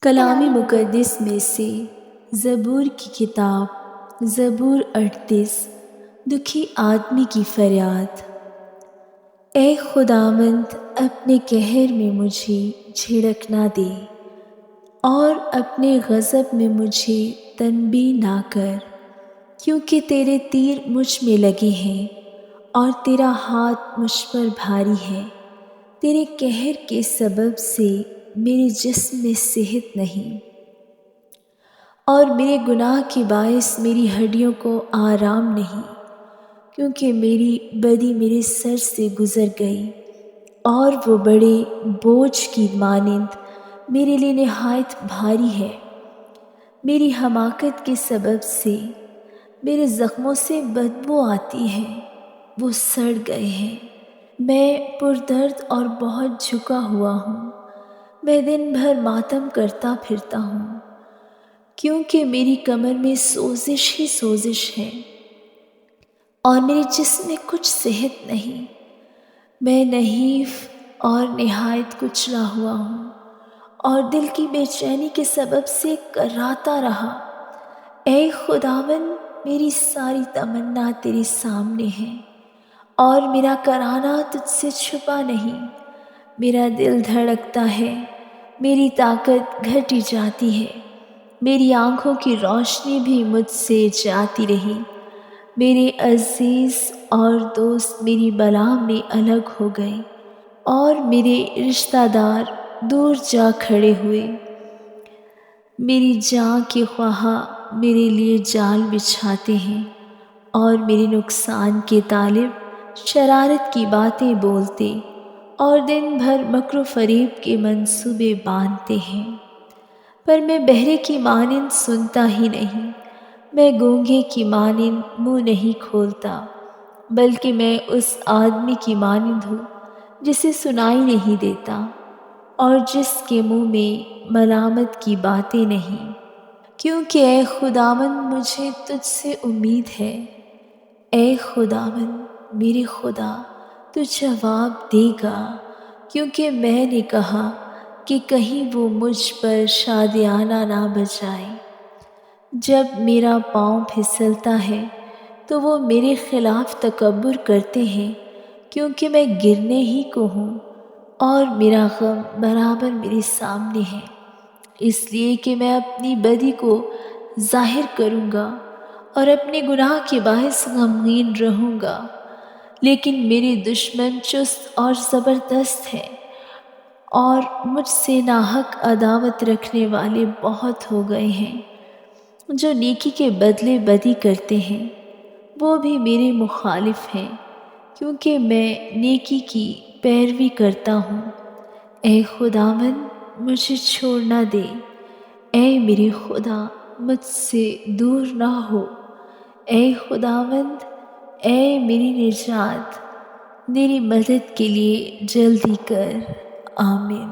کلام مقدس میں سے زبور کی کتاب زبور 38 دکھی آدمی کی فریاد۔ اے خداوند، اپنے قہر میں مجھے جھڑک نہ دے اور اپنے غضب میں مجھے تنبیہ نہ کر، کیونکہ تیرے تیر مجھ میں لگے ہیں اور تیرا ہاتھ مجھ پر بھاری ہے۔ تیرے قہر کے سبب سے میرے جسم میں صحت نہیں، اور میرے گناہ کے باعث میری ہڈیوں کو آرام نہیں، کیونکہ میری بدی میرے سر سے گزر گئی اور وہ بڑے بوجھ کی مانند میرے لیے نہایت بھاری ہے۔ میری حماقت کے سبب سے میرے زخموں سے بدبو آتی ہے، وہ سڑ گئے ہیں۔ میں پردرد اور بہت جھکا ہوا ہوں، میں دن بھر ماتم کرتا پھرتا ہوں، کیونکہ میری کمر میں سوزش ہی سوزش ہے اور میرے جسم میں کچھ صحت نہیں۔ میں نحیف اور نہایت کچلا ہوا ہوں اور دل کی بے چینی کے سبب سے کراتا رہا۔ اے خداوند، میری ساری تمنا تیرے سامنے ہے اور میرا کرانا تجھ سے چھپا نہیں۔ میرا دل دھڑکتا ہے، میری طاقت گھٹی جاتی ہے، میری آنکھوں کی روشنی بھی مجھ سے جاتی رہی۔ میرے عزیز اور دوست میری بلا میں الگ ہو گئے اور میرے رشتہ دار دور جا کھڑے ہوئے۔ میری جان کے خواہاں میرے لیے جال بچھاتے ہیں اور میرے نقصان کے طالب شرارت کی باتیں بولتے اور دن بھر مکر و فریب کے منصوبے باندھتے ہیں۔ پر میں بہرے کی مانند سنتا ہی نہیں، میں گونگے کی مانند منہ نہیں کھولتا، بلکہ میں اس آدمی کی مانند ہوں جسے سنائی نہیں دیتا اور جس کے منہ میں ملامت کی باتیں نہیں۔ کیونکہ اے خداوند، مجھے تجھ سے امید ہے۔ اے خداوند میرے خدا، تو جواب دے گا، کیونکہ میں نے کہا کہ کہیں وہ مجھ پر شادیانہ نہ بجائے۔ جب میرا پاؤں پھسلتا ہے تو وہ میرے خلاف تکبر کرتے ہیں، کیونکہ میں گرنے ہی کو ہوں اور میرا غم برابر میرے سامنے ہے، اس لیے کہ میں اپنی بدی کو ظاہر کروں گا اور اپنے گناہ کے باعث غمگین رہوں گا۔ لیکن میرے دشمن چست اور زبردست ہیں اور مجھ سے ناحق عداوت رکھنے والے بہت ہو گئے ہیں۔ جو نیکی کے بدلے بدی کرتے ہیں وہ بھی میرے مخالف ہیں، کیونکہ میں نیکی کی پیروی کرتا ہوں۔ اے خداوند، مجھے چھوڑ نہ دے، اے میرے خدا، مجھ سے دور نہ ہو۔ اے خداوند، اے میری نجات، میری مدد کے لیے جلدی کر۔ آمین۔